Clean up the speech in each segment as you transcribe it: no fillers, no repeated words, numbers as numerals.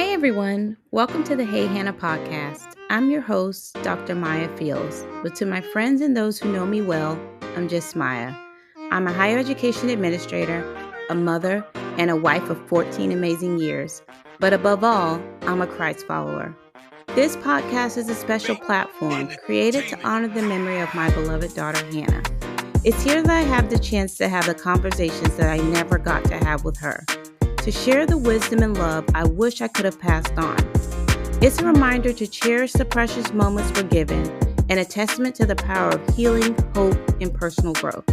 Hey everyone, welcome to the HeyHannah podcast. I'm your host, Dr. Maya Fields, but to my friends and those who know me well, I'm just Maya. I'm a higher education administrator, a mother, and a wife of 14 amazing years. But above all, I'm a Christ follower. This podcast is a special platform created to honor the memory of my beloved daughter, Hannah. It's here that I have the chance to have the conversations that I never got to have with her, to share the wisdom and love I wish I could have passed on. It's a reminder to cherish the precious moments we're given and a testament to the power of healing, hope, and personal growth.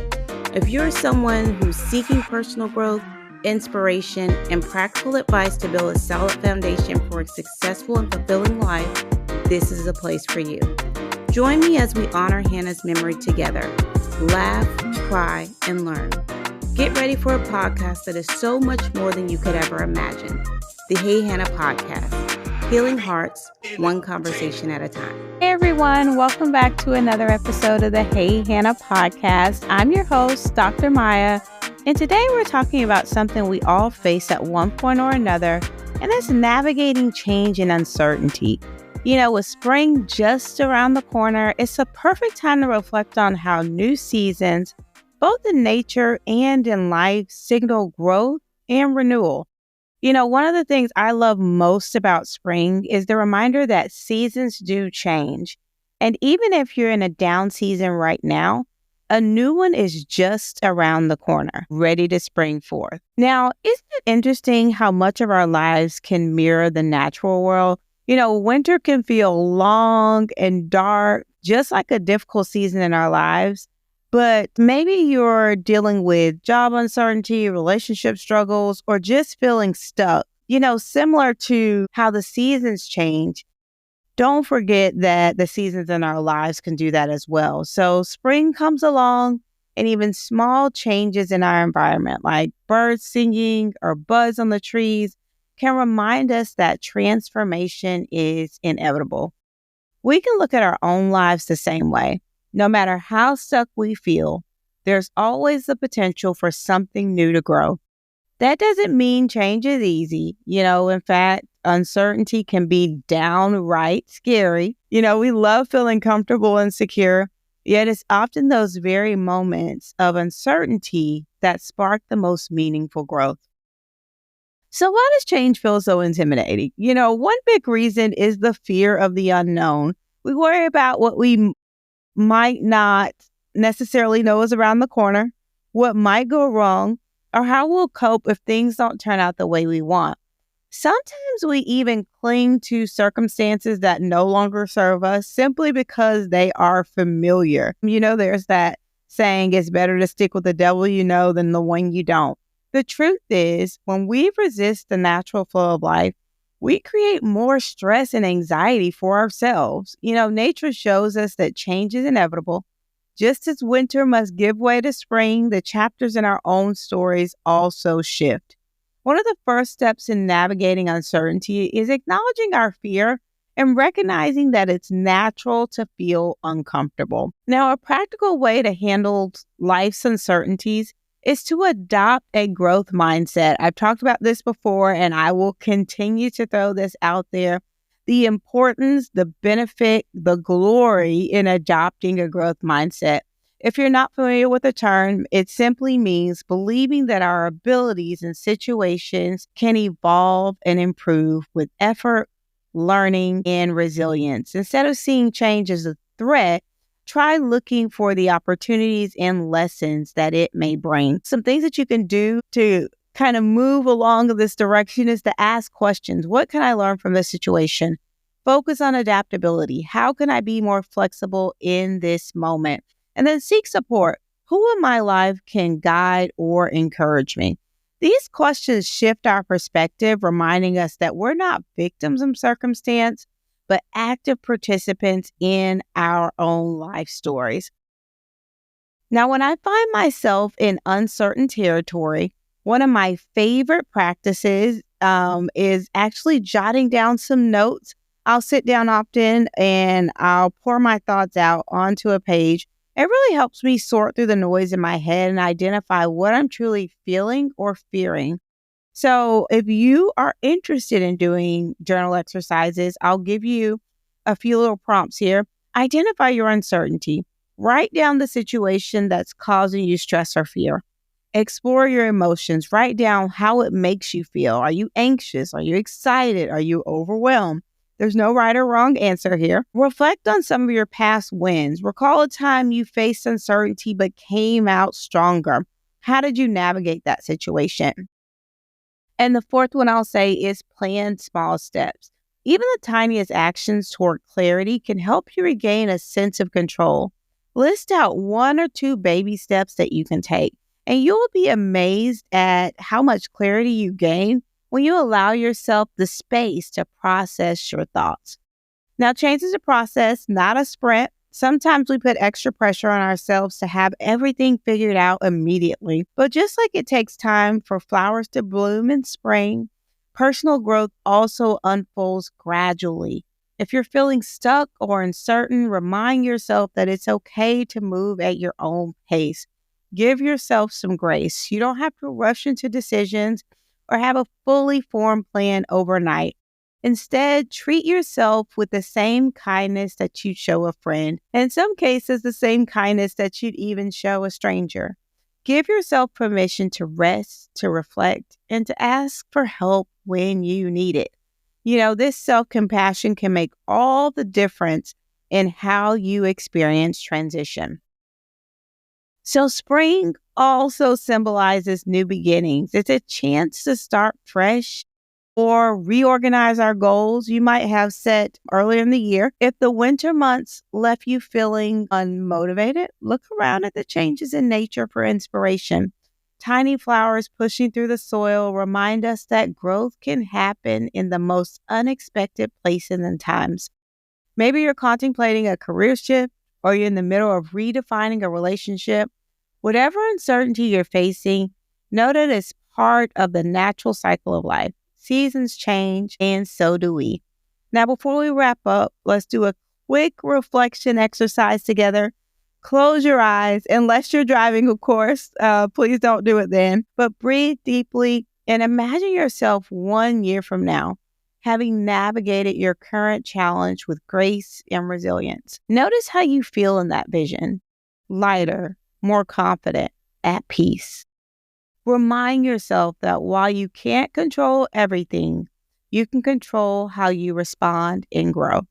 If you're someone who's seeking personal growth, inspiration, and practical advice to build a solid foundation for a successful and fulfilling life, this is a place for you. Join me as we honor Hannah's memory together. Laugh, cry, and learn. Get ready for a podcast that is so much more than you could ever imagine. The HeyHannah podcast, healing hearts, one conversation at a time. Hey everyone, welcome back to another episode of the HeyHannah podcast. I'm your host, Dr. Maya, and today we're talking about something we all face at one point or another, and that's navigating change and uncertainty. You know, with spring just around the corner, it's a perfect time to reflect on how new seasons, both in nature and in life, signal growth and renewal. You know, one of the things I love most about spring is the reminder that seasons do change. And even if you're in a down season right now, a new one is just around the corner, ready to spring forth. Now, isn't it interesting how much of our lives can mirror the natural world? You know, winter can feel long and dark, just like a difficult season in our lives. But maybe you're dealing with job uncertainty, relationship struggles, or just feeling stuck. You know, similar to how the seasons change, don't forget that the seasons in our lives can do that as well. So spring comes along, and even small changes in our environment, like birds singing or buds on the trees, can remind us that transformation is inevitable. We can look at our own lives the same way. No matter how stuck we feel, there's always the potential for something new to grow. That doesn't mean change is easy. You know, in fact, uncertainty can be downright scary. You know, we love feeling comfortable and secure, yet it's often those very moments of uncertainty that spark the most meaningful growth. So why does change feel so intimidating? You know, one big reason is the fear of the unknown. We worry about what we might not necessarily know is around the corner, what might go wrong, or how we'll cope if things don't turn out the way we want. Sometimes we even cling to circumstances that no longer serve us simply because they are familiar. You know, there's that saying, it's better to stick with the devil you know than the one you don't. The truth is, when we resist the natural flow of life, we create more stress and anxiety for ourselves. You know, nature shows us that change is inevitable. Just as winter must give way to spring, the chapters in our own stories also shift. One of the first steps in navigating uncertainty is acknowledging our fear and recognizing that it's natural to feel uncomfortable. Now, a practical way to handle life's uncertainties is to adopt a growth mindset. I've talked about this before, and I will continue to throw this out there. The importance, the benefit, the glory in adopting a growth mindset. If you're not familiar with the term, it simply means believing that our abilities and situations can evolve and improve with effort, learning, and resilience. Instead of seeing change as a threat, try looking for the opportunities and lessons that it may bring. Some things that you can do to kind of move along in this direction is to ask questions. What can I learn from this situation? Focus on adaptability. How can I be more flexible in this moment? And then seek support. Who in my life can guide or encourage me? These questions shift our perspective, reminding us that we're not victims of circumstance, but active participants in our own life stories. Now, when I find myself in uncertain territory, one of my favorite practices is actually jotting down some notes. I'll sit down often and I'll pour my thoughts out onto a page. It really helps me sort through the noise in my head and identify what I'm truly feeling or fearing. So if you are interested in doing journal exercises, I'll give you a few little prompts here. Identify your uncertainty. Write down the situation that's causing you stress or fear. Explore your emotions. Write down how it makes you feel. Are you anxious? Are you excited? Are you overwhelmed? There's no right or wrong answer here. Reflect on some of your past wins. Recall a time you faced uncertainty but came out stronger. How did you navigate that situation? And the fourth one I'll say is plan small steps. Even the tiniest actions toward clarity can help you regain a sense of control. List out 1 or 2 baby steps that you can take, and you'll be amazed at how much clarity you gain when you allow yourself the space to process your thoughts. Now, change is a process, not a sprint. Sometimes we put extra pressure on ourselves to have everything figured out immediately. But just like it takes time for flowers to bloom in spring, personal growth also unfolds gradually. If you're feeling stuck or uncertain, remind yourself that it's okay to move at your own pace. Give yourself some grace. You don't have to rush into decisions or have a fully formed plan overnight. Instead, treat yourself with the same kindness that you'd show a friend. In some cases, the same kindness that you'd even show a stranger. Give yourself permission to rest, to reflect, and to ask for help when you need it. This self-compassion can make all the difference in how you experience transition. So spring also symbolizes new beginnings. It's a chance to start fresh or reorganize our goals you might have set earlier in the year. If the winter months left you feeling unmotivated, look around at the changes in nature for inspiration. Tiny flowers pushing through the soil remind us that growth can happen in the most unexpected places and times. Maybe you're contemplating a career shift or you're in the middle of redefining a relationship. Whatever uncertainty you're facing, know that it's part of the natural cycle of life. Seasons change, and so do we. Now, before we wrap up, let's do a quick reflection exercise together. Close your eyes, unless you're driving, of course. Please don't do it then. But breathe deeply and imagine yourself 1 year from now, having navigated your current challenge with grace and resilience. Notice how you feel in that vision. Lighter, more confident, at peace. Remind yourself that while you can't control everything, you can control how you respond and grow.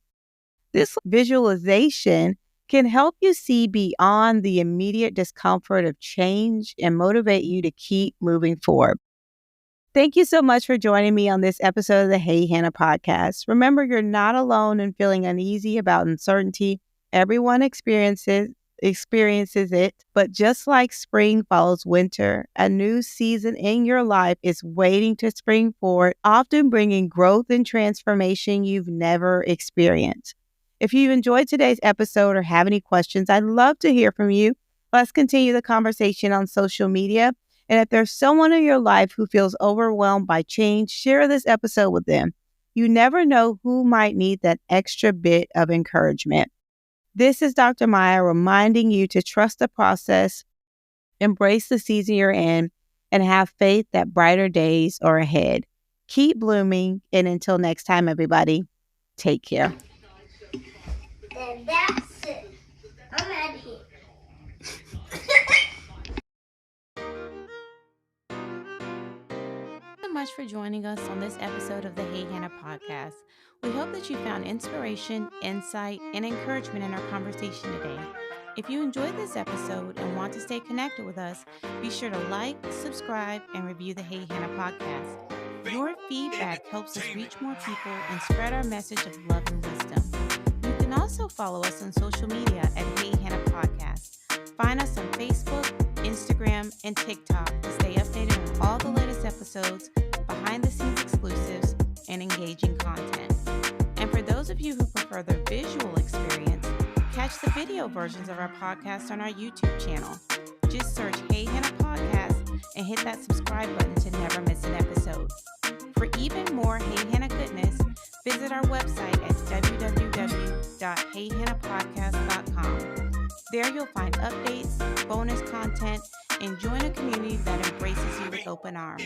This visualization can help you see beyond the immediate discomfort of change and motivate you to keep moving forward. Thank you so much for joining me on this episode of the Hey Hannah podcast. Remember, you're not alone in feeling uneasy about uncertainty. Everyone experiences it, but just like spring follows winter, a new season in your life is waiting to spring forward, often bringing growth and transformation you've never experienced. If you enjoyed today's episode or have any questions, I'd love to hear from you. Let's continue the conversation on social media. And if there's someone in your life who feels overwhelmed by change, share this episode with them. You never know who might need that extra bit of encouragement. This is Dr. Maya reminding you to trust the process, embrace the season you're in, and have faith that brighter days are ahead. Keep blooming, and until next time, everybody, take care. And that's it. I'm out of here. Thank you so much for joining us on this episode of the Hey Hannah podcast. We hope that you found inspiration, insight, and encouragement in our conversation today. If you enjoyed this episode and want to stay connected with us, be sure to like, subscribe, and review the Hey Hannah podcast. Your feedback helps us reach more people and spread our message of love and wisdom. You can also follow us on social media at Hey Hannah Podcast. Find us on Facebook, Instagram, and TikTok to stay updated on all the latest episodes, behind-the-scenes exclusives, and engaging content. And for those of you who prefer the visual experience, catch the video versions of our podcast on our YouTube channel. Just search Hey Hannah Podcast and hit that subscribe button to never miss an episode. For even more Hey Hannah goodness, visit our website at www.heyhannahpodcast.com. There you'll find updates, bonus content, and join a community that embraces you with open arms.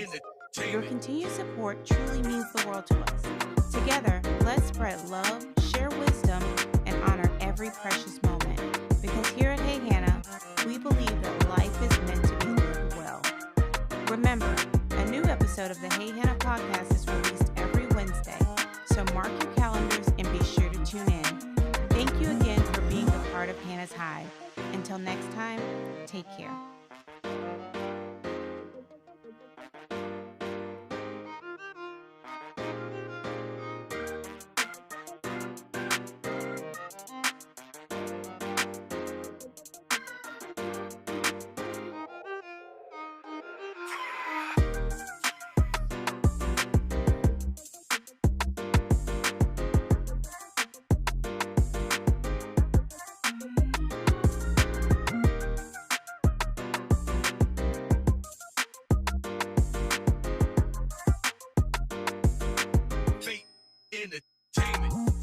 Your continued support truly means the world to us. Together, let's spread love, share wisdom, and honor every precious moment. Because here at HeyHannah, we believe that life is meant to be lived well. Remember, a new episode of the HeyHannah podcast is released every Wednesday, so mark your calendars and be sure to tune in. Thank you again for being a part of Hannah's Hive. Until next time, take care. Entertainment.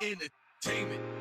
Entertainment.